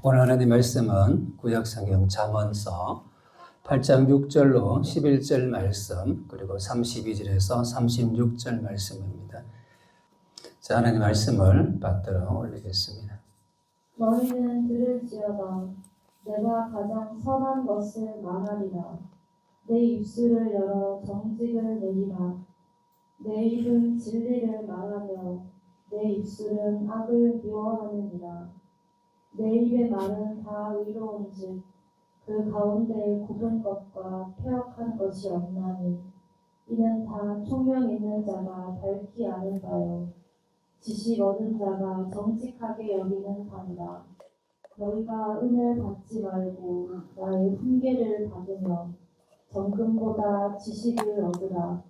오늘 하나님 말씀은 구약성경 잠언서 8장 6절로 11절 말씀 그리고 32절에서 36절 말씀입니다. 자, 하나님 말씀을 받들어 올리겠습니다. 너희는 들을지어다. 내가 가장 선한 것을 말하리라. 내 입술을 열어 정직을 내리라. 내 입은 진리를 말하며 내 입술은 악을 미워하느니라. 내 입의 말은 다 의로운즉 그 가운데에 굽은 것과 패역한 것이 없나니 이는 다 총명 있는 자가 밝히 아는 바요 지식 얻은 자가 정직하게 여기는 바니라. 너희가 은을 받지 말고 나의 훈계를 받으며 정금보다 지식을 얻으라.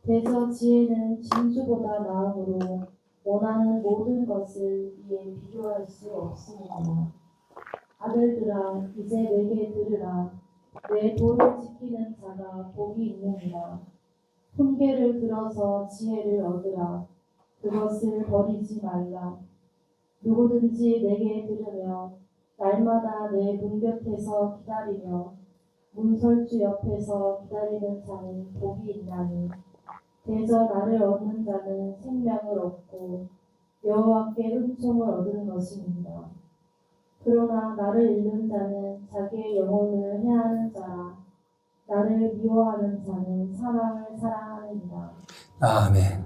대저 지혜는 진주보다 나음으로 원하는 모든 것을 이에 비교할 수 없습니다. 아들들아, 이제 내게 들으라. 내 도를 지키는 자가 복이 있느니라. 훈계를 들어서 지혜를 얻으라. 그것을 버리지 말라. 누구든지 내게 들으며 날마다 내 문 곁에서 기다리며 문설주 옆에서 기다리는 자는 복이 있나니 대저 나를 얻는 자는 생명을 얻고 여호와께 은총을 얻은 것입니다. 그러나 나를 잃는 자는 자기의 영혼을 해하는 자라. 나를 미워하는 자는 사랑을 사랑하느니라. 아멘.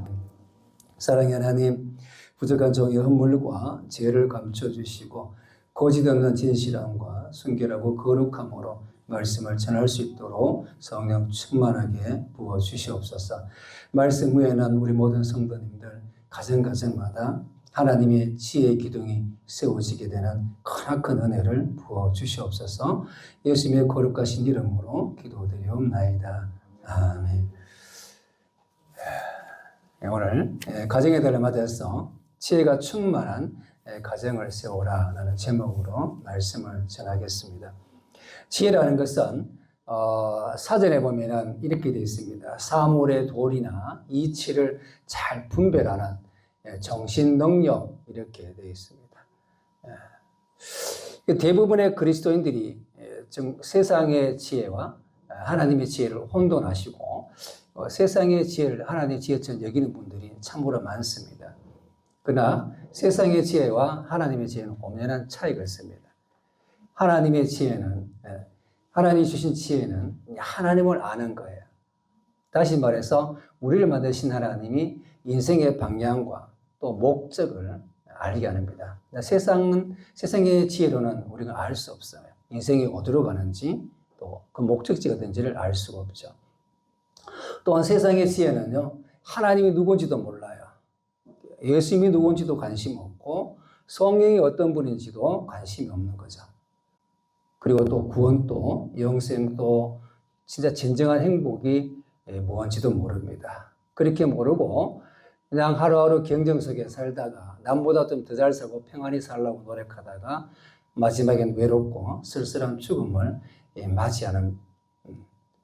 사랑의 하나님, 부족한 종의 허물과 죄를 감춰주시고 거짓 없는 진실함과 순결하고 거룩함으로 말씀을 전할 수 있도록 성령 충만하게 부어주시옵소서. 말씀 후에는 우리 모든 성도님들 가정가정마다 하나님의 지혜의 기둥이 세워지게 되는 크나큰 은혜를 부어주시옵소서. 예수님의 거룩하신 이름으로 기도드리옵나이다. 아멘. 오늘 가정의 달을 맞아서 지혜가 충만한 가정을 세우라 라는 제목으로 말씀을 전하겠습니다. 지혜라는 것은 사전에 보면은 이렇게 되어 있습니다. 사물의 도리나 이치를 잘 분별하는 정신 능력 이렇게 되어 있습니다. 대부분의 그리스도인들이 세상의 지혜와 하나님의 지혜를 혼돈하시고 세상의 지혜를 하나님의 지혜처럼 여기는 분들이 참으로 많습니다. 그러나 세상의 지혜와 하나님의 지혜는 엄연한 차이가 있습니다. 하나님의 지혜는 하나님이 주신 지혜는 하나님을 아는 거예요. 다시 말해서 우리를 만드신 하나님이 인생의 방향과 또 목적을 알게 합니다. 세상의 지혜로는 우리가 알 수 없어요. 인생이 어디로 가는지 또 그 목적지가 어딘지를 알 수가 없죠. 또한 세상의 지혜는요, 하나님이 누군지도 몰라요. 예수님이 누군지도 관심 없고 성령이 어떤 분인지도 관심이 없는 거죠. 그리고 또 구원도 영생도 진짜 진정한 행복이 뭔지도 모릅니다. 그렇게 모르고 그냥 하루하루 경쟁 속에 살다가 남보다 좀 더 잘 살고 평안히 살려고 노력하다가 마지막엔 외롭고 쓸쓸한 죽음을 맞이하는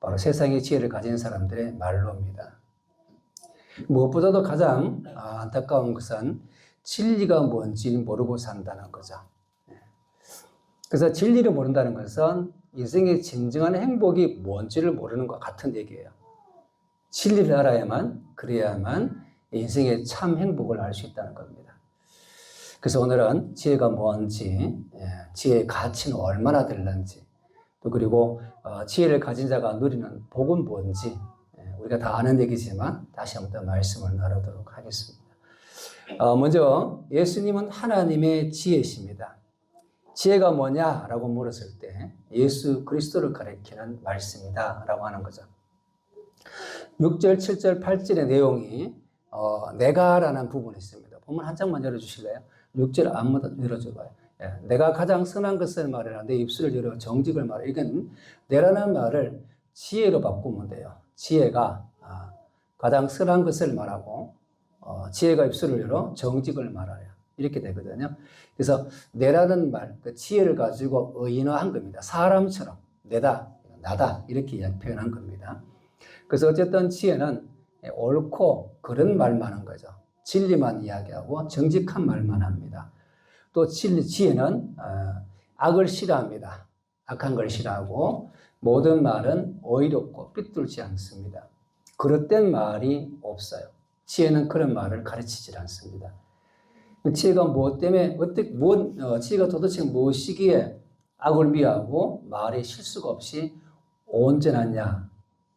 바로 세상의 지혜를 가진 사람들의 말로입니다. 무엇보다도 가장 안타까운 것은 진리가 뭔지 모르고 산다는 거죠. 그래서 진리를 모른다는 것은 인생의 진정한 행복이 뭔지를 모르는 것 같은 얘기예요. 진리를 알아야만, 그래야만 인생의 참 행복을 알 수 있다는 겁니다. 그래서 오늘은 지혜가 뭔지, 지혜의 가치는 얼마나 될는지, 또 그리고 지혜를 가진 자가 누리는 복은 뭔지, 우리가 다 아는 얘기지만 다시 한번 말씀을 나누도록 하겠습니다. 먼저 예수님은 하나님의 지혜이십니다. 지혜가 뭐냐라고 물었을 때 예수 그리스도를 가리키는 말씀이다 라고 하는 거죠. 6절, 7절, 8절의 내용이 내가라는 부분이 있습니다. 본문 한 장만 열어주실래요? 6절 아무도 열어줘봐요. 내가 가장 선한 것을 말해라. 내 입술을 열어 정직을 말해. 이건 내라는 말을 지혜로 바꾸면 돼요. 지혜가 가장 선한 것을 말하고 지혜가 입술을 열어 정직을 말하라. 이렇게 되거든요. 그래서 내라는 말, 그 지혜를 가지고 의인화한 겁니다. 사람처럼 내다, 나다 이렇게 표현한 겁니다. 그래서 어쨌든 지혜는 옳고 그런 말만 하는 거죠. 진리만 이야기하고 정직한 말만 합니다. 또 지혜는 악을 싫어합니다. 악한 걸 싫어하고 모든 말은 어이롭고 삐뚤지 않습니다. 그릇된 말이 없어요. 지혜는 그런 말을 가르치질 않습니다. 지혜가 무엇 때문에 지혜가 도대체 무엇이기에 악을 미워하고 말에 실수가 없이 온전하냐라고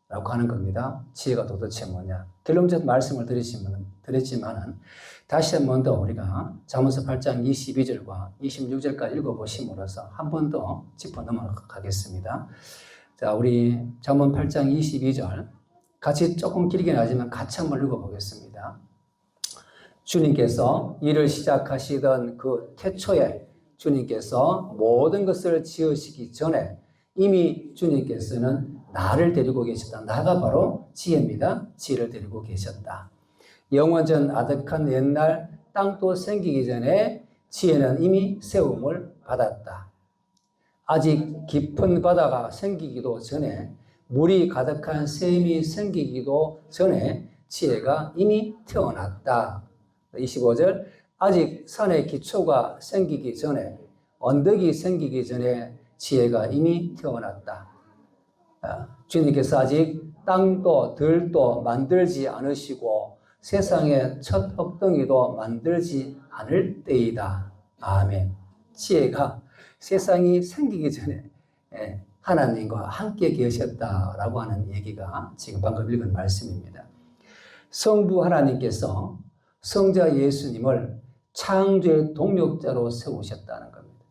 하는 겁니다. 지혜가 도대체 뭐냐? 결론적인 말씀을 드렸지만은 다시 한 번 더 우리가 잠언서 8장 22절과 26절까지 읽어보심으로써 한 번 더 짚어 넘어가겠습니다. 자, 우리 잠언 8장 22절 같이 조금 길게 나지만 같이 한번 읽어보겠습니다. 주님께서 일을 시작하시던 그 태초에 주님께서 모든 것을 지으시기 전에 이미 주님께서는 나를 데리고 계셨다. 나가 바로 지혜입니다. 지혜를 데리고 계셨다. 영원전 아득한 옛날 땅도 생기기 전에 지혜는 이미 세움을 받았다. 아직 깊은 바다가 생기기도 전에 물이 가득한 샘이 생기기도 전에 지혜가 이미 태어났다. 25절 아직 산의 기초가 생기기 전에 언덕이 생기기 전에 지혜가 이미 태어났다. 주님께서 아직 땅도 들도 만들지 않으시고 세상의 첫 흙덩이도 만들지 않을 때이다. 아멘. 지혜가 세상이 생기기 전에 하나님과 함께 계셨다라고 하는 얘기가 지금 방금 읽은 말씀입니다. 성부 하나님께서 성자 예수님을 창조의 동력자로 세우셨다는 겁니다.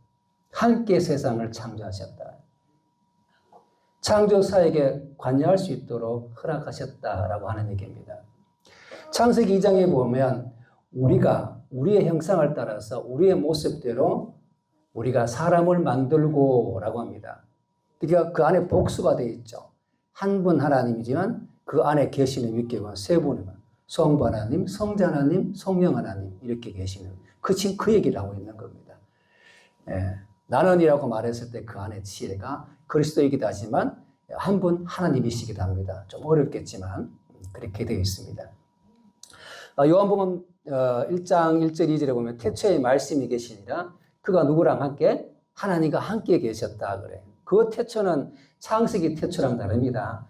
함께 세상을 창조하셨다. 창조사에게 관여할 수 있도록 허락하셨다라고 하는 얘기입니다. 창세기 2장에 보면 우리가 우리의 형상을 따라서 우리의 모습대로 우리가 사람을 만들고 라고 합니다. 그러니까 그 안에 복수가 되어 있죠. 한 분 하나님이지만 그 안에 계시는 윗계가 세 분이면 성부 하나님, 성자 하나님, 성령 하나님 이렇게 계시는 지금 그 얘기를 하고 있는 겁니다. 나는이라고 말했을 때 그 안에 지혜가 그리스도이기도 하지만 한 분 하나님이시기도 합니다. 좀 어렵겠지만 그렇게 되어 있습니다. 요한복음 1장 1절 2절에 보면 태초에 말씀이 계시니라 그가 누구랑 함께? 하나님과 함께 계셨다 그래. 그 태초는 창세기 태초랑 다릅니다.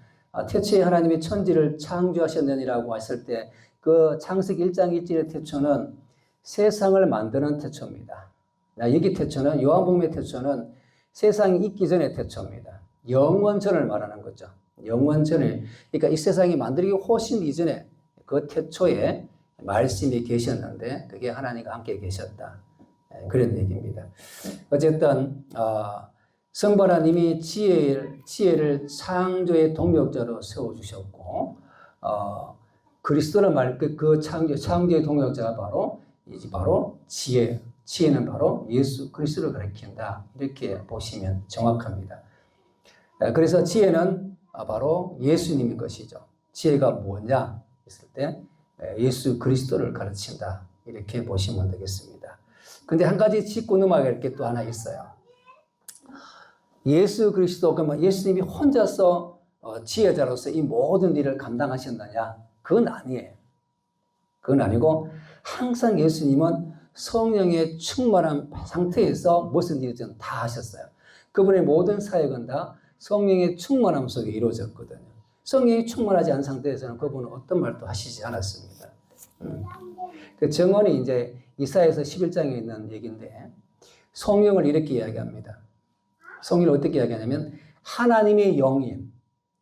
태초에 하나님이 천지를 창조하셨느니라고 했을 때 그 창세기 1장 1절의 태초는 세상을 만드는 태초입니다. 여기 태초는 요한복음의 태초는 세상이 있기 전의 태초입니다. 영원전을 말하는 거죠. 영원전을 그러니까 이 세상이 만들기 훨씬 이전에 그 태초에 말씀이 계셨는데 그게 하나님과 함께 계셨다. 그런 얘기입니다. 어쨌든 성부 하나님이 지혜를 창조의 동력자로 세워주셨고 그리스도를 말 그 창조의 동력자가 바로 지혜는 바로 예수 그리스도를 가리킨다. 이렇게 보시면 정확합니다. 그래서 지혜는 바로 예수님인 것이죠. 지혜가 뭐냐 했을 때 예수 그리스도를 가르친다. 이렇게 보시면 되겠습니다. 근데 한 가지 짚고 넘어갈 게 또 하나 있어요. 예수 그리스도, 그러면 예수님이 혼자서 지혜자로서 이 모든 일을 감당하셨느냐? 그건 아니에요. 그건 아니고 항상 예수님은 성령의 충만한 상태에서 무슨 일이든 다 하셨어요. 그분의 모든 사역은 다 성령의 충만함 속에 이루어졌거든요. 성령이 충만하지 않은 상태에서는 그분은 어떤 말도 하시지 않았습니다. 그 정언이 이제 이사야서 11장에 있는 얘기인데 성령을 이렇게 이야기합니다. 성령을 어떻게 이야기하냐면 하나님의 영인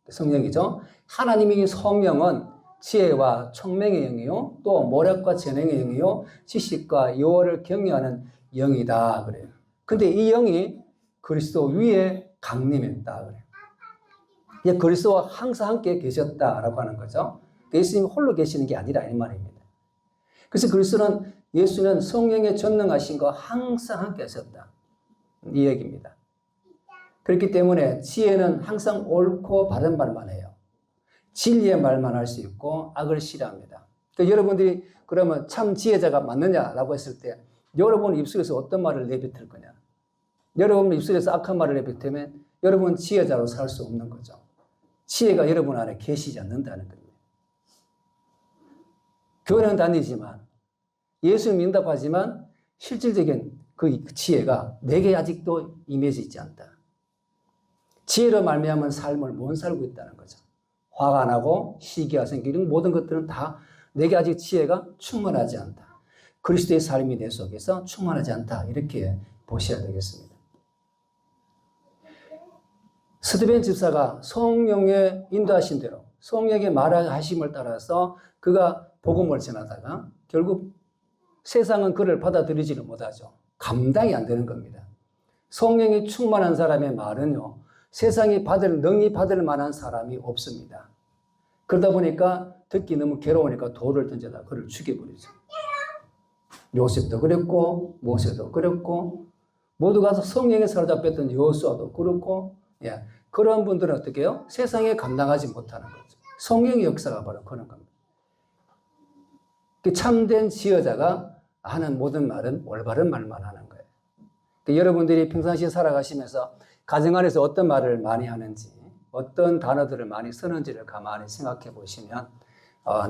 성령이죠. 하나님의 성령은 지혜와 총명의 영이요 또 모략과 재능의 영이요 지식과 여호와를 경외하는 영이다 그래요. 근데 이 영이 그리스도 위에 강림했다 그래요. 그리스도와 항상 함께 계셨다라고 하는 거죠. 예수님이 홀로 계시는 게 아니라 이 말입니다. 그래서 예수는 성령의 전능하신 거 항상 함께 하셨다. 이 얘기입니다. 그렇기 때문에 지혜는 항상 옳고 바른 말만 해요. 진리의 말만 할 수 있고 악을 싫어합니다. 그러니까 여러분들이 그러면 참 지혜자가 맞느냐라고 했을 때 여러분 입술에서 어떤 말을 내뱉을 거냐? 여러분 입술에서 악한 말을 내뱉으면 여러분 지혜자로 살 수 없는 거죠. 지혜가 여러분 안에 계시지 않는다는 겁니다. 교회는 다니지만 예수 믿는다고 하지만 실질적인 그 지혜가 내게 아직도 임해져 있지 않다. 지혜로 말미암은 삶을 못 살고 있다는 거죠. 화가 나고 시기가 생기고 모든 것들은 다 내게 아직 지혜가 충만하지 않다. 그리스도의 삶이 내 속에서 충만하지 않다. 이렇게 보셔야 되겠습니다. 스데반 집사가 성령의 인도하신 대로 성령의 말하심을 따라서 그가 복음을 전하다가 결국 세상은 그를 받아들이지를 못하죠. 감당이 안 되는 겁니다. 성령이 충만한 사람의 말은요, 세상이 능히 받을 만한 사람이 없습니다. 그러다 보니까 듣기 너무 괴로우니까 돌을 던져다 그를 죽여버리죠. 요셉도 그랬고 모세도 그랬고 모두가 성령에 사로잡혔던 여호수아도 그렇고 그런 분들은 어떻게 해요? 세상에 감당하지 못하는 거죠. 성령의 역사가 바로 그런 겁니다. 참된 지혜자가 하는 모든 말은 올바른 말만 하는 거예요. 여러분들이 평상시에 살아가시면서 가정 안에서 어떤 말을 많이 하는지 어떤 단어들을 많이 쓰는지를 가만히 생각해 보시면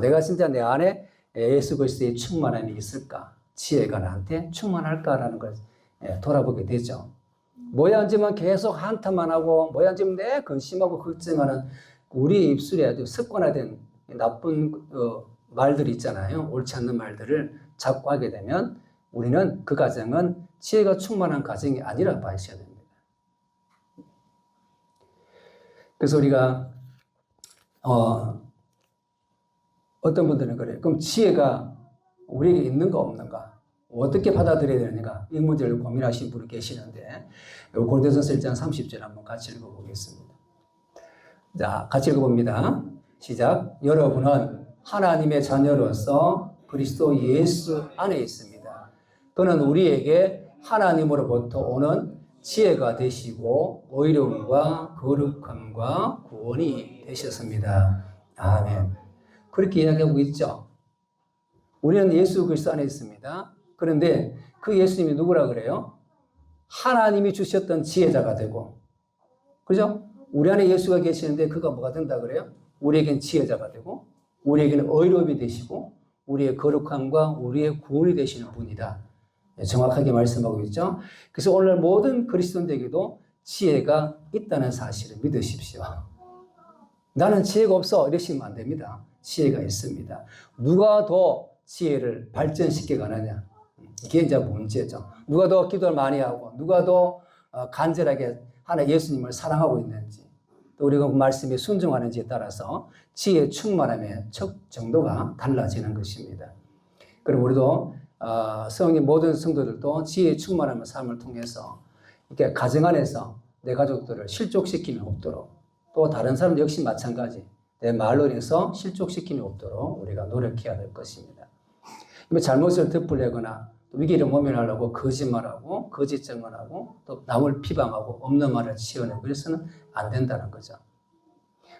내가 진짜 내 안에 예수 그리스도의 충만함이 있을까? 지혜가 나한테 충만할까라는 걸 돌아보게 되죠. 뭐야 앉으면 계속 한탄만 하고 뭐야 앉으면 내 근심하고 걱정하는 우리 입술에 아주 습관화된 나쁜 말들이 있잖아요. 옳지 않는 말들을 자꾸 하게 되면 우리는 그 가정은 지혜가 충만한 가정이 아니라 봐주셔야 됩니다. 그래서 우리가 어떤 분들은 그래요. 그럼 지혜가 우리에게 있는가 없는가? 어떻게 받아들여야 되는가? 이 문제를 고민하신 분이 계시는데 고린도전서 1장 30절 한번 같이 읽어보겠습니다. 자, 같이 읽어봅니다. 시작. 여러분은 하나님의 자녀로서 그리스도 예수 안에 있습니다. 그는 우리에게 하나님으로부터 오는 지혜가 되시고 의로움과 거룩함과 구원이 되셨습니다. 아멘. 그렇게 이야기하고 있죠. 우리는 예수 그리스도 안에 있습니다. 그런데 그 예수님이 누구라 그래요? 하나님이 주셨던 지혜자가 되고, 그죠? 우리 안에 예수가 계시는데 그가 뭐가 된다 그래요? 우리에겐 지혜자가 되고, 우리에게는 의로움이 되시고, 우리의 거룩함과 우리의 구원이 되시는 분이다. 정확하게 말씀하고 있죠. 그래서 오늘 모든 그리스도인에게도 지혜가 있다는 사실을 믿으십시오. 나는 지혜가 없어 이러시면 안 됩니다. 지혜가 있습니다. 누가 더 지혜를 발전시켜 가느냐, 이게 이제 문제죠. 누가 더 기도를 많이 하고 누가 더 간절하게 하나 예수님을 사랑하고 있는지, 또 우리가 그 말씀에 순종하는지에 따라서 지혜의 충만함의 정도가 달라지는 것입니다. 그럼 우리도 성령 모든 성도들도 지혜의 충만함의 삶을 통해서 이렇게 가정 안에서 내 가족들을 실족시키는 없도록, 또 다른 사람도 역시 마찬가지 내 말로 인해서 실족시키는 없도록 우리가 노력해야 될 것입니다. 잘못을 덮으려거나 위기를 모면하려고 거짓말하고 거짓 증언하고 또 남을 비방하고 없는 말을 지어내고 그래서는 안 된다는 거죠.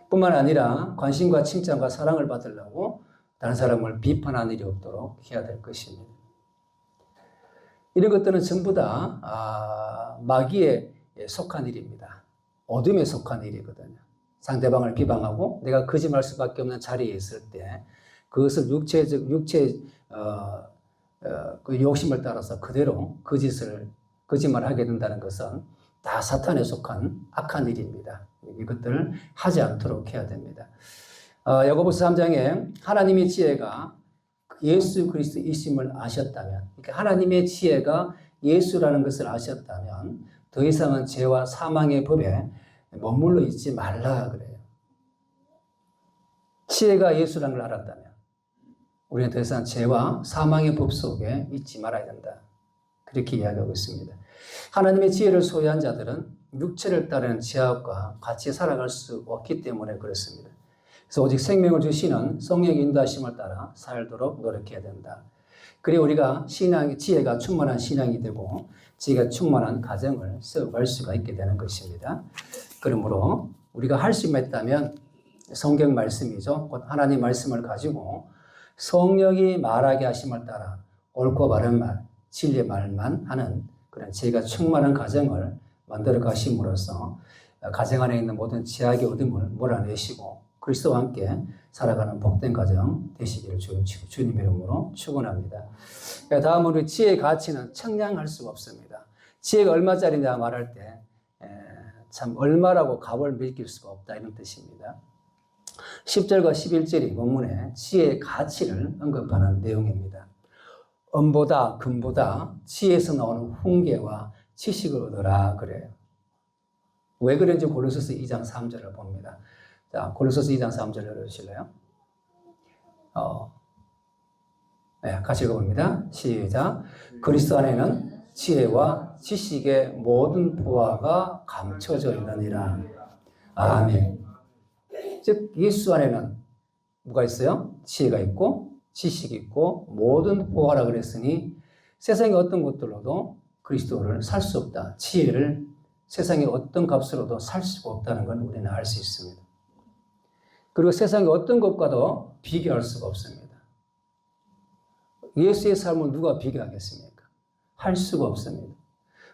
뿐만 아니라 관심과 칭찬과 사랑을 받으려고 다른 사람을 비판하는 일이 없도록 해야 될 것입니다. 이런 것들은 전부 다 마귀에 속한 일입니다. 어둠에 속한 일이거든요. 상대방을 비방하고 내가 거짓말할 수밖에 없는 자리에 있을 때 그것을 그 욕심을 따라서 그대로 거짓말을 하게 된다는 것은 다 사탄에 속한 악한 일입니다. 이것들을 하지 않도록 해야 됩니다. 야고보서 3장에 하나님의 지혜가 예수 그리스도이심을 아셨다면, 그러니까 하나님의 지혜가 예수라는 것을 아셨다면 더 이상은 죄와 사망의 법에 머물러 있지 말라 그래요. 지혜가 예수라는 걸 알았다면 우리는 더 이상 죄와 사망의 법 속에 있지 말아야 된다. 그렇게 이야기하고 있습니다. 하나님의 지혜를 소유한 자들은 육체를 따르는 죄악과 같이 살아갈 수 없기 때문에 그렇습니다. 그래서 오직 생명을 주시는 성령의 인도하심을 따라 살도록 노력해야 된다. 그리고 우리가 지혜가 충만한 신앙이 되고 지혜가 충만한 가정을 세워갈 수가 있게 되는 것입니다. 그러므로 우리가 할 수만 있다면 성경 말씀이죠. 곧 하나님 말씀을 가지고 성령이 말하게 하심을 따라 옳고 바른 말, 진리의 말만 하는 그런 지혜가 충만한 가정을 만들어 가심으로써 가정 안에 있는 모든 죄악의 어둠을 몰아내시고 그리스도와 함께 살아가는 복된 가정 되시기를 주님 이름으로 축원합니다. 다음으로 지혜의 가치는 청량할 수가 없습니다. 지혜가 얼마짜리냐 말할 때 참 얼마라고 값을 매길 수가 없다 이런 뜻입니다. 10절과 11절이 본문에 지혜의 가치를 언급하는 내용입니다. 은보다 금보다 지혜에서 나오는 훈계와 지식을 얻어라 그래요. 왜 그런지 골로새서 2장 3절을 봅니다. 자, 골로새서 2장 3절 열어주실래요? 네, 같이 읽어봅니다. 시작. 그리스도 안에는 지혜와 지식의 모든 보화가 감춰져 있느니라. 아멘. 즉 예수 안에는 뭐가 있어요? 지혜가 있고 지식이 있고 모든 보화라 그랬으니 세상의 어떤 것들로도 그리스도를 살 수 없다. 지혜를 세상의 어떤 값으로도 살 수가 없다는 건 우리는 알 수 있습니다. 그리고 세상의 어떤 것과도 비교할 수가 없습니다. 예수의 삶을 누가 비교하겠습니까? 할 수가 없습니다.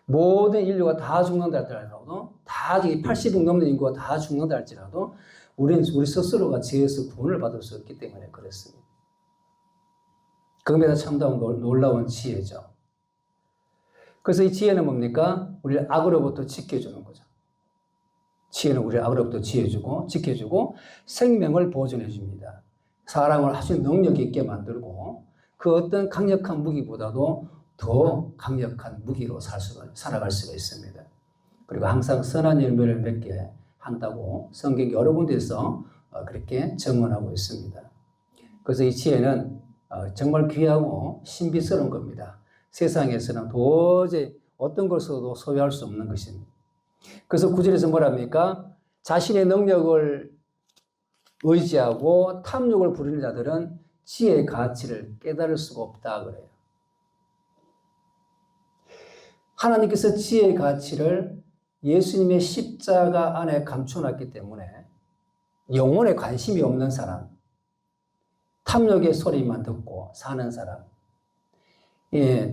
모든 인류가 다 죽는다 할지라도, 다 80억 넘는 인구가 다 죽는다 할지라도 우리는 우리 스스로가 지혜에서 구원을 받을 수 없기 때문에 그렇습니다. 그것에 참다운 놀라운 지혜죠. 그래서 이 지혜는 뭡니까? 우리를 악으로부터 지켜주는 거죠. 지혜는 우리를 악으로부터 지켜주고 생명을 보존해 줍니다. 사람을 아주 능력 있게 만들고 그 어떤 강력한 무기보다도 더 강력한 무기로 살아갈 수가 있습니다. 그리고 항상 선한 열매를 맺게 한다고 성경 여러 군데에서 그렇게 증언하고 있습니다. 그래서 이 지혜는 정말 귀하고 신비스러운 겁니다. 세상에서는 도저히 어떤 것으로도 소유할 수 없는 것입니다. 그래서 9절에서 뭐랍니까? 자신의 능력을 의지하고 탐욕을 부리는 자들은 지혜의 가치를 깨달을 수가 없다 그래요. 하나님께서 지혜의 가치를 예수님의 십자가 안에 감춰놨기 때문에 영혼에 관심이 없는 사람, 탐욕의 소리만 듣고 사는 사람,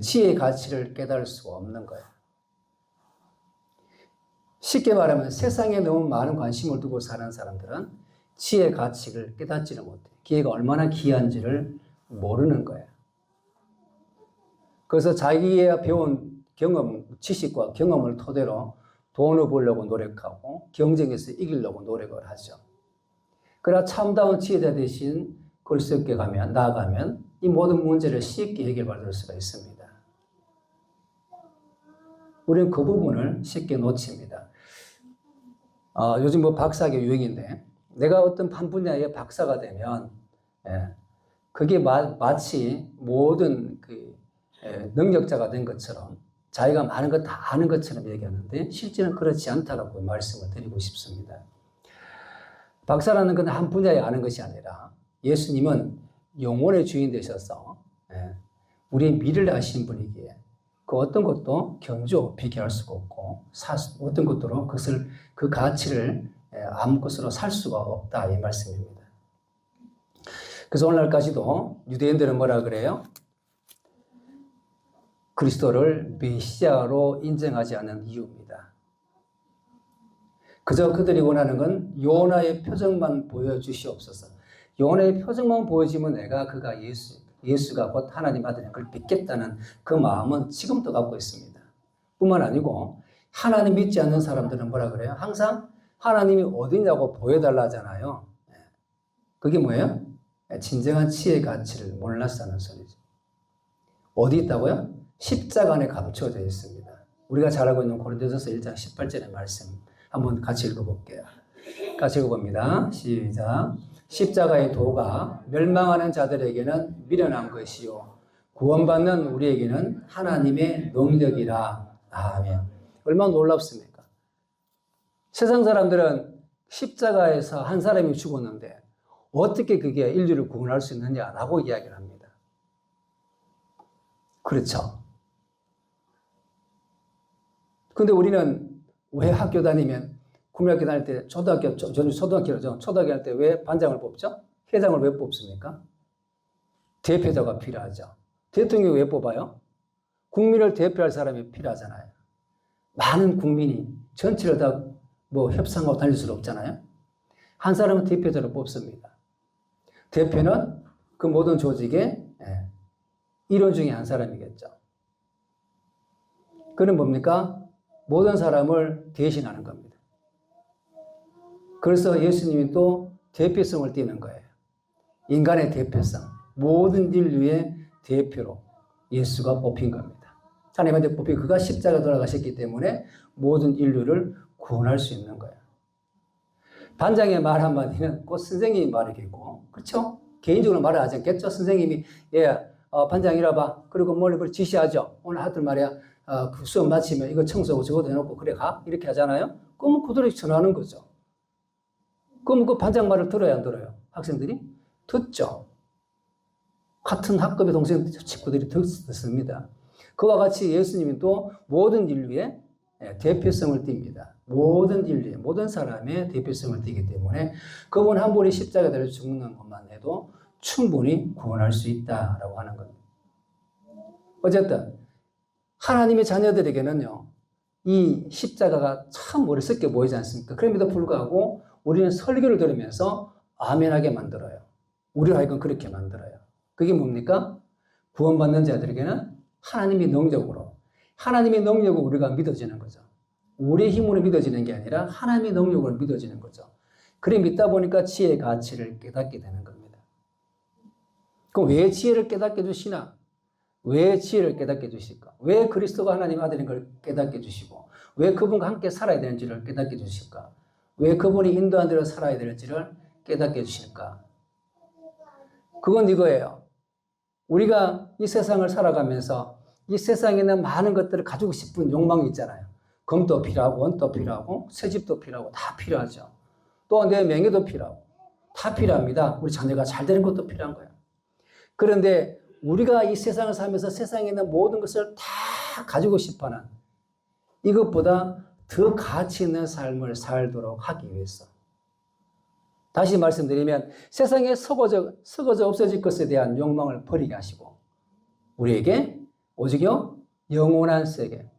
지혜의 가치를 깨달을 수가 없는 거예요. 쉽게 말하면 세상에 너무 많은 관심을 두고 사는 사람들은 지혜의 가치를 깨닫지를 못해요. 기회가 얼마나 귀한지를 모르는 거예요. 그래서 자기가 배운 지식과 경험을 토대로 돈을 벌려고 노력하고 경쟁에서 이기려고 노력을 하죠. 그러나 참다운 지혜자 대신 그리스도께 나아가면 이 모든 문제를 쉽게 해결받을 수가 있습니다. 우리는 그 부분을 쉽게 놓칩니다. 요즘 박사학위 유행인데 내가 어떤 한 분야의 박사가 되면 그게 마치 모든 능력자가 된 것처럼 자기가 많은 것 다 아는 것처럼 얘기하는데 실제는 그렇지 않다고 말씀을 드리고 싶습니다. 박사라는 건 한 분야에 아는 것이 아니라 예수님은 영혼의 주인 되셔서 우리의 미래를 아시는 분이기에 그 어떤 것도 비교할 수가 없고 어떤 것으로 그 가치를 아무 것으로 살 수가 없다 이 말씀입니다. 그래서 오늘날까지도 유대인들은 뭐라 그래요? 그리스도를 메시아로 인정하지 않는 이유입니다. 그저 그들이 원하는 건 요나의 표정만 보여주시옵소서. 요나의 표정만 보여주면 그가 예수가 곧 하나님 아들인 걸 믿겠다는 그 마음은 지금도 갖고 있습니다. 뿐만 아니고 하나님 믿지 않는 사람들은 뭐라 그래요? 항상 하나님이 어디냐고 보여달라 하잖아요. 그게 뭐예요? 진정한 지혜의 가치를 몰라서 하는 소리죠. 어디 있다고요? 십자가 안에 감춰져 있습니다. 우리가 잘 알고 있는 고린도전서 1장 18절의 말씀 한번 같이 읽어볼게요. 같이 읽어봅니다. 시작. 십자가의 도가 멸망하는 자들에게는 미련한 것이요 구원받는 우리에게는 하나님의 능력이라. 아멘. 얼마나 놀랍습니까? 세상 사람들은 십자가에서 한 사람이 죽었는데 어떻게 그게 인류를 구원할 수 있느냐라고 이야기를 합니다. 그렇죠. 근데 우리는 왜 학교 다니면 국민학교 다닐 때 저는 초등학교죠. 초등학교 할 때 왜 반장을 뽑죠? 회장을 왜 뽑습니까? 대표자가 필요하죠. 대통령이 왜 뽑아요? 국민을 대표할 사람이 필요하잖아요. 많은 국민이 전체를 다 협상하고 다닐 수는 없잖아요. 한 사람은 대표자로 뽑습니다. 대표는 그 모든 조직의 일원 중에 한 사람이겠죠. 그는 뭡니까? 모든 사람을 대신하는 겁니다. 그래서 예수님이 또 대표성을 띠는 거예요. 인간의 대표성, 모든 인류의 대표로 예수가 뽑힌 겁니다. 하나님한테 뽑힌 그가 십자가 돌아가셨기 때문에 모든 인류를 구원할 수 있는 거예요. 반장의 말 한마디는 곧 선생님이 말이겠고, 그렇죠? 개인적으로 말을 하지 않겠죠? 선생님이, 반장 이라봐. 그리고 뭘 지시하죠. 오늘 하여튼 말이야, 그 수업 마치면 이거 청소하고 저것도 해놓고 그래 가? 이렇게 하잖아요? 그러면 그대로 전하는 거죠. 그럼 그 반장 말을 들어야 안 들어요? 학생들이? 듣죠. 같은 학급의 동생 친구들이 듣습니다. 그와 같이 예수님이 또 모든 인류의 대표성을 띱니다. 모든 인류의, 모든 사람의 대표성을 띠기 때문에 그분 한 분이 십자가에 달려 죽는 것만 해도 충분히 구원할 수 있다라고 하는 겁니다. 어쨌든 하나님의 자녀들에게는요, 이 십자가가 참 어리석게 보이지 않습니까? 그럼에도 불구하고 우리는 설교를 들으면서 아멘하게 만들어요. 우리로 하여금 그렇게 만들어요. 그게 뭡니까? 구원받는 자들에게는 하나님의 능력으로 우리가 믿어지는 거죠. 우리의 힘으로 믿어지는 게 아니라 하나님의 능력으로 믿어지는 거죠. 그래 믿다 보니까 지혜의 가치를 깨닫게 되는 겁니다. 그럼 왜 지혜를 깨닫게 주시나? 왜 지혜를 깨닫게 주실까? 왜 그리스도가 하나님 아들인 걸 깨닫게 주시고, 왜 그분과 함께 살아야 되는지를 깨닫게 주실까? 왜 그분이 인도한 대로 살아야 되는지를 깨닫게 주실까? 그건 이거예요. 우리가 이 세상을 살아가면서 이 세상에 있는 많은 것들을 가지고 싶은 욕망이 있잖아요. 금도 필요하고, 원도 필요하고, 새집도 필요하고, 다 필요하죠. 또 내 명예도 필요하고, 다 필요합니다. 우리 자녀가 잘 되는 것도 필요한 거예요. 그런데 우리가 이 세상을 살면서 세상에 있는 모든 것을 다 가지고 싶어하는 이것보다 더 가치 있는 삶을 살도록 하기 위해서. 다시 말씀드리면 세상에 썩어져 없어질 것에 대한 욕망을 버리게 하시고 우리에게 오직요 영원한 세계,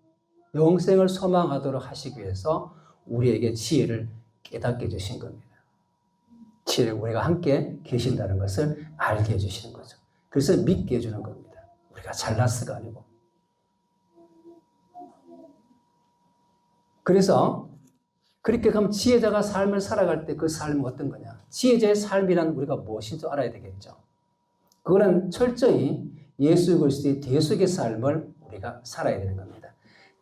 영생을 소망하도록 하시기 위해서 우리에게 지혜를 깨닫게 해주신 겁니다. 지혜를 우리가 함께 계신다는 것을 알게 해주시는 거죠. 그래서 믿게 해주는 겁니다. 우리가 잘났어가 아니고. 그래서 그렇게 그럼 지혜자가 삶을 살아갈 때 그 삶은 어떤 거냐? 지혜자의 삶이란 우리가 무엇인지 알아야 되겠죠. 그거는 철저히 예수 그리스도의 대속의 삶을 우리가 살아야 되는 겁니다.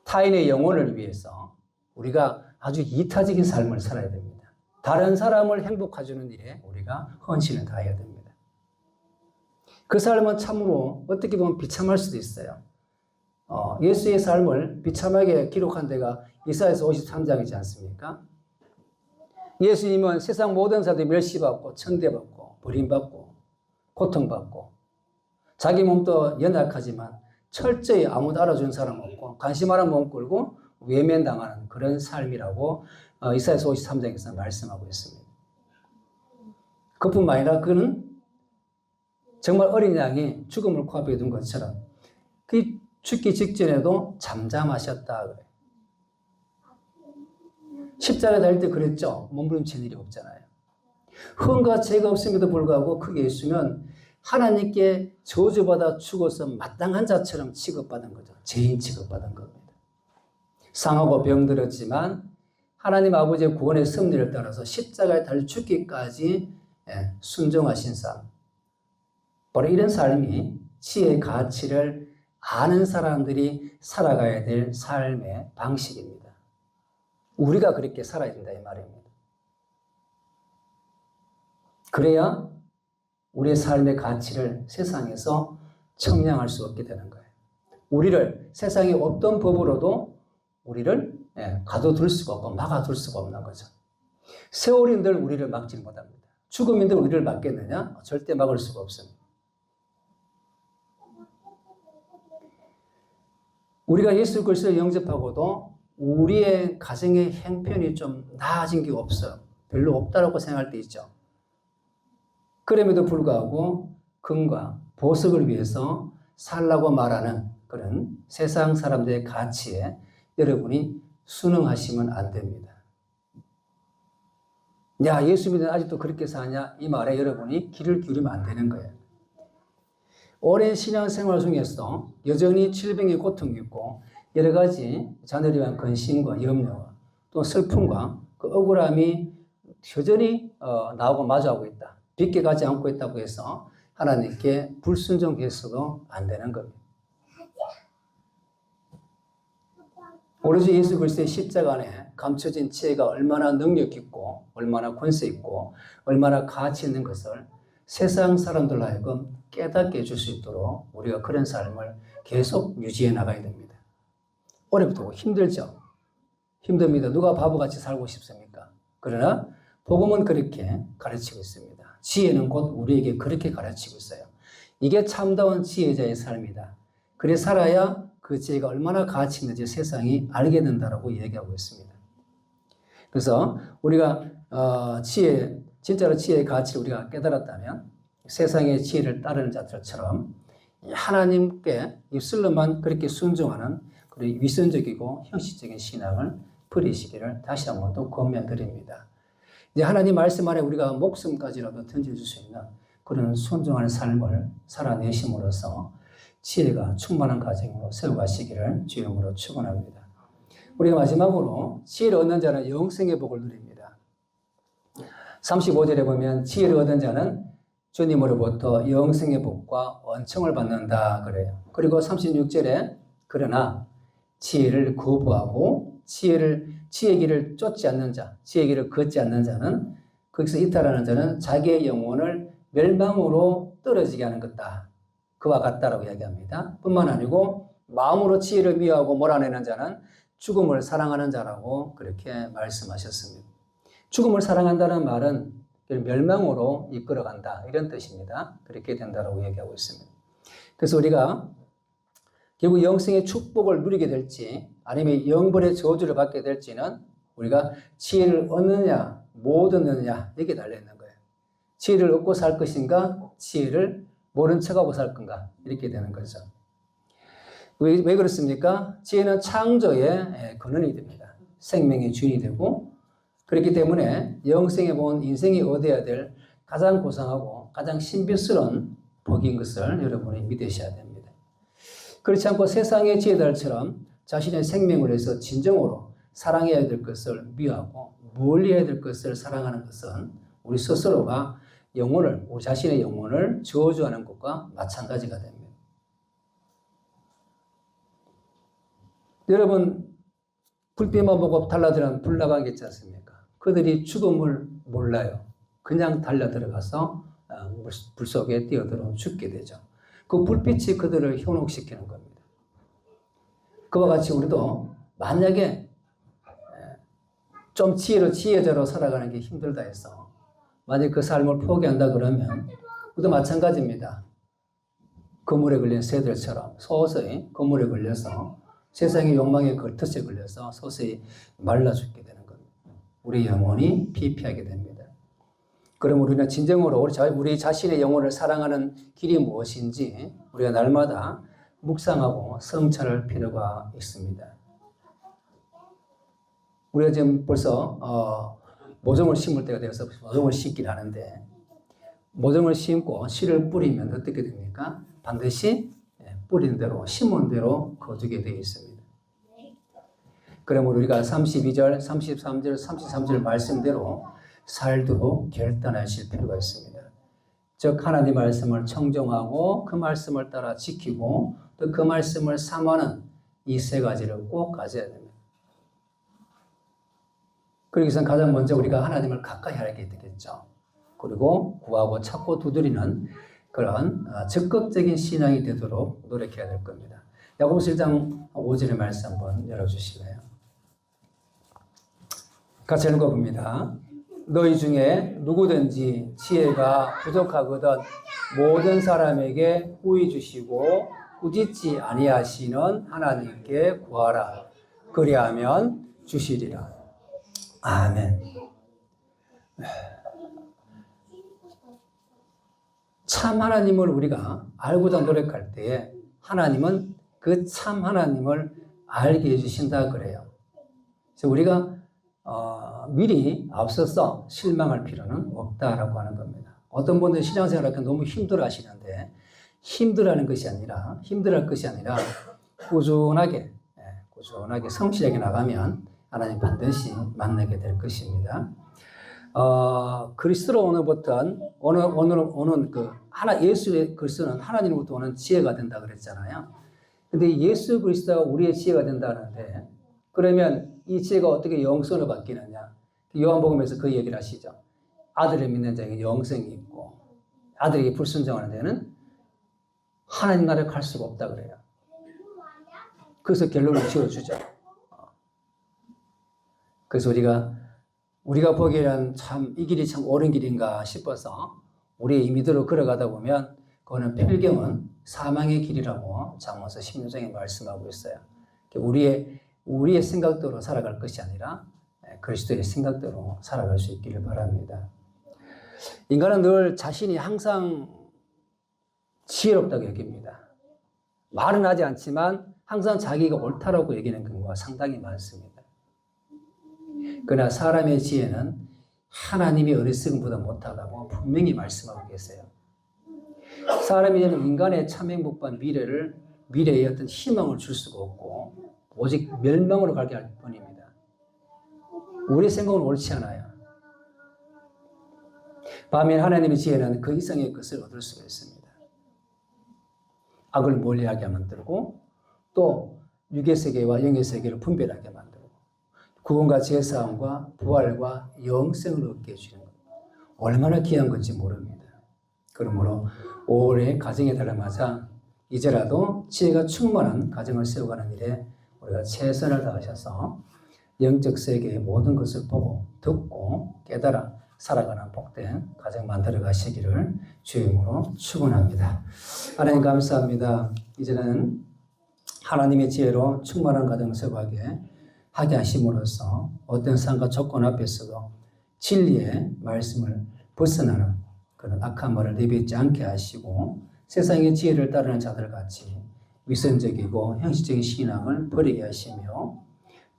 타인의 영혼을 위해서 우리가 아주 이타적인 삶을 살아야 됩니다. 다른 사람을 행복해주는 일에 우리가 헌신을 다해야 됩니다. 그 삶은 참으로 어떻게 보면 비참할 수도 있어요. 예수의 삶을 비참하게 기록한 데가 이사야서 53장이지 않습니까? 예수님은 세상 모든 사람들이 멸시받고 천대받고 버림받고 고통받고 자기 몸도 연약하지만 철저히 아무도 알아주는 사람 없고 관심하는 몸 끌고 외면당하는 그런 삶이라고 이사야서 53장에서 말씀하고 있습니다. 그뿐만 아니라 그는 정말 어린 양이 죽음을 코앞에 둔 것처럼 그 죽기 직전에도 잠잠하셨다 그래요. 십자가에 달릴 때 그랬죠. 몸부림칠 일이 없잖아요. 흥과 죄가 없음에도 불구하고 그 예수는 하나님께 저주받아 죽어서 마땅한 자처럼 취급받은 거죠. 죄인 취급받은 겁니다. 상하고 병들었지만 하나님 아버지의 구원의 섭리를 따라서 십자가에 달려 죽기까지 순종하신 삶. 바로 이런 삶이 지혜의 가치를 아는 사람들이 살아가야 될 삶의 방식입니다. 우리가 그렇게 살아야 된다 이 말입니다. 그래야 우리의 삶의 가치를 세상에서 청량할 수 없게 되는 거예요. 우리를 세상의 어떤 법으로도 우리를 가둬둘 수가 없고 막아둘 수가 없는 거죠. 세월인들 우리를 막지 못합니다. 죽음인들 우리를 막겠느냐? 절대 막을 수가 없습니다. 우리가 예수 그리스도를 영접하고도 우리의 가정의 형편이 좀 나아진 게 없어요. 별로 없다라고 생각할 때 있죠. 그럼에도 불구하고 금과 보석을 위해서 살라고 말하는 그런 세상 사람들의 가치에 여러분이 순응하시면 안 됩니다. 야, 예수 믿는 아직도 그렇게 사냐? 이 말에 여러분이 귀를 기울이면 안 되는 거예요. 오랜 신앙생활 중에서 여전히 질병의 고통이 있고 여러 가지 자녀를 위한 근심과 염려와 또 슬픔과 그 억울함이 여전히 나오고 마주하고 있다. 빛게 가지 않고 있다고 해서 하나님께 불순종해서도 안 되는 겁니다. 오로지 예수 그리스도의 십자가 안에 감춰진 지혜가 얼마나 능력 있고 얼마나 권세 있고 얼마나 가치 있는 것을 세상 사람들 하여금 깨닫게 해줄 수 있도록 우리가 그런 삶을 계속 유지해 나가야 됩니다. 어렵고 힘들죠. 힘듭니다. 누가 바보같이 살고 싶습니까? 그러나 복음은 그렇게 가르치고 있습니다. 지혜는 곧 우리에게 그렇게 가르치고 있어요. 이게 참다운 지혜자의 삶이다. 그래 살아야 그 지혜가 얼마나 가치 있는지 세상이 알게 된다라고 얘기하고 있습니다. 그래서 우리가 진짜로 지혜의 가치를 우리가 깨달았다면 세상의 지혜를 따르는 자들처럼 하나님께 입술로만 그렇게 순종하는 그리고 위선적이고 형식적인 신앙을 버리시기를 다시 한 번 더 권면드립니다. 이제 하나님 말씀 안에 우리가 목숨까지라도 던져줄 수 있는 그런 순종하는 삶을 살아내심으로써 지혜가 충만한 가정으로 세워가시기를 주의 이름으로 축원합니다. 우리가 마지막으로 지혜를 얻는 자는 영생의 복을 누립니다. 35절에 보면 지혜를 얻은 자는 주님으로부터 영생의 복과 원청을 받는다 그래요. 그리고 36절에 그러나 지혜를 거부하고 지혜의 길을 쫓지 않는 자, 지혜의 길을 걷지 않는 자는 거기서 이탈하는 자는 자기의 영혼을 멸망으로 떨어지게 하는 것다. 그와 같다라고 이야기합니다. 뿐만 아니고 마음으로 지혜를 미워하고 몰아내는 자는 죽음을 사랑하는 자라고 그렇게 말씀하셨습니다. 죽음을 사랑한다는 말은 멸망으로 이끌어간다 이런 뜻입니다. 그렇게 된다라고 얘기하고 있습니다. 그래서 우리가 결국 영생의 축복을 누리게 될지 아니면 영벌의 저주를 받게 될지는 우리가 지혜를 얻느냐 못 얻느냐 여기에 달려있는 거예요. 지혜를 얻고 살 것인가 지혜를 모른 척하고 살 건가 이렇게 되는 거죠. 왜 그렇습니까? 지혜는 창조의 근원이 됩니다. 생명의 주인이 되고 그렇기 때문에 영생에 본 인생이 얻어야 될 가장 고상하고 가장 신비스러운 복인 것을 여러분이 믿으셔야 됩니다. 그렇지 않고 세상의 지혜들처럼 자신의 생명을 위해서 진정으로 사랑해야 될 것을 미워하고 멀리해야 될 것을 사랑하는 것은 우리 스스로가 우리 자신의 영혼을 저주하는 것과 마찬가지가 됩니다. 여러분, 불빛만 보고 달라드는 불나방 있지 않습니까? 그들이 죽음을 몰라요. 그냥 달려들어가서 불 속에 뛰어들어 죽게 되죠. 그 불빛이 그들을 현혹시키는 겁니다. 그와 같이 우리도 만약에 좀 지혜자로 살아가는 게 힘들다 해서 만약 그 삶을 포기한다 그러면 우리도 마찬가지입니다. 그물에 걸린 새들처럼 서서히 그물에 걸려서 세상의 욕망의 겉뜻에 걸려서 서서히 말라 죽게 되는 겁니다. 우리 영혼이 피폐하게 됩니다. 그럼 우리는 진정으로 우리 자신의 영혼을 사랑하는 길이 무엇인지 우리가 날마다 묵상하고 성찰할 필요가 있습니다. 우리가 지금 벌써 모종을 심을 때가 되어서 모종을 심기를 하는데 모종을 심고 씨를 뿌리면 어떻게 됩니까? 반드시 뿌린 대로 심은 대로 거두게 되어 있습니다. 그러면 우리가 32절, 33절, 33절 말씀대로 살도록 결단하실 필요가 있습니다. 즉 하나님 말씀을 청종하고 그 말씀을 따라 지키고 또 그 말씀을 삼하는 이 세 가지를 꼭 가져야 됩니다. 그러기 위해서는 가장 먼저 우리가 하나님을 가까이 하게 되겠죠. 그리고 구하고 찾고 두드리는 그런 적극적인 신앙이 되도록 노력해야 될 겁니다. 야고보서 1장 5절의 말씀 한번 열어주실래요? 같이 읽어봅니다. 너희 중에 누구든지 지혜가 부족하거든 모든 사람에게 후히 주시고 꾸짖지 아니하시는 하나님께 구하라. 그리하면 주시리라. 아멘. 참 하나님을 우리가 알고자 노력할 때에 하나님은 그 참 하나님을 알게 해주신다 그래요. 그래서 우리가 미리 앞서서 실망할 필요는 없다라고 하는 겁니다. 어떤 분들이 신앙생활을 할 때 너무 힘들어 하시는데 힘들어할 것이 아니라 꾸준하게 성실하게 나가면 하나님 반드시 만나게 될 것입니다. 그리스도로 오는 예수의 그리스도는 하나님으로부터 오는 지혜가 된다 그랬잖아요. 근데 예수 그리스도가 우리의 지혜가 된다는데 그러면 이 지혜가 어떻게 영성으로 바뀌느냐? 요한복음에서 그 얘기를 하시죠. 아들을 믿는 자에게 영생이 있고 아들에게 불순종하는 데는 하나님 나라에 갈 수가 없다 그래요. 그래서 결론을 지어주죠. 그래서 우리가 보기에는 참 이 길이 참 옳은 길인가 싶어서 우리의 이 믿음으로 걸어가다 보면 그거는 필경은 사망의 길이라고 잠언서 16장에 말씀하고 있어요. 우리의 생각대로 살아갈 것이 아니라 그리스도의 생각대로 살아갈 수 있기를 바랍니다. 인간은 늘 자신이 항상 지혜롭다고 여깁니다. 말은 하지 않지만 항상 자기가 옳다라고 여기는 경우가 상당히 많습니다. 그러나 사람의 지혜는 하나님의 어리석음보다 못하다고 분명히 말씀하고 계세요. 사람이 인간의 참 행복한 미래에 어떤 희망을 줄 수가 없고 오직 멸망으로 가게 할 뿐입니다. 우리의 생각은 옳지 않아요. 반면 하나님의 지혜는 그 이상의 것을 얻을 수가 있습니다. 악을 멀리하게 만들고 또 육의 세계와 영의 세계를 분별하게 만들고 구원과 제사함과 부활과 영생을 얻게 해주는 것. 얼마나 귀한 건지 모릅니다. 그러므로 올해 가정의 달을 맞아 이제라도 지혜가 충만한 가정을 세워가는 일에 우리가 최선을 다하셔서 영적 세계의 모든 것을 보고 듣고 깨달아 살아가는 복된 가정 만들어 가시기를 주의 이름으로 축원합니다. 하나님 감사합니다. 이제는 하나님의 지혜로 충만한 가정 세워가게 하게 하심으로써 어떤 상과 조건 앞에서도 진리의 말씀을 벗어나는 그런 악한 말을 내뱉지 않게 하시고 세상의 지혜를 따르는 자들 같이 위선적이고 형식적인 신앙을 버리게 하시며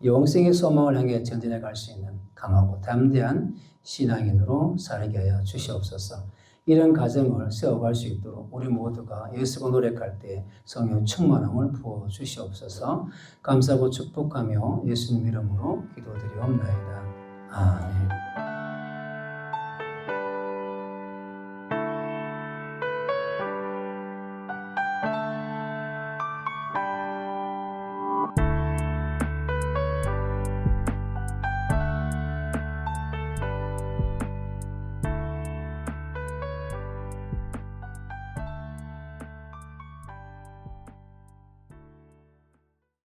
영생의 소망을 향해 전진해 갈 수 있는 강하고 담대한 신앙인으로 살게 하여 주시옵소서. 이런 가정을 세워갈 수 있도록 우리 모두가 예수로 노력할 때 성령 충만함을 부어 주시옵소서. 감사하고 축복하며 예수님 이름으로 기도드리옵나이다. 아멘.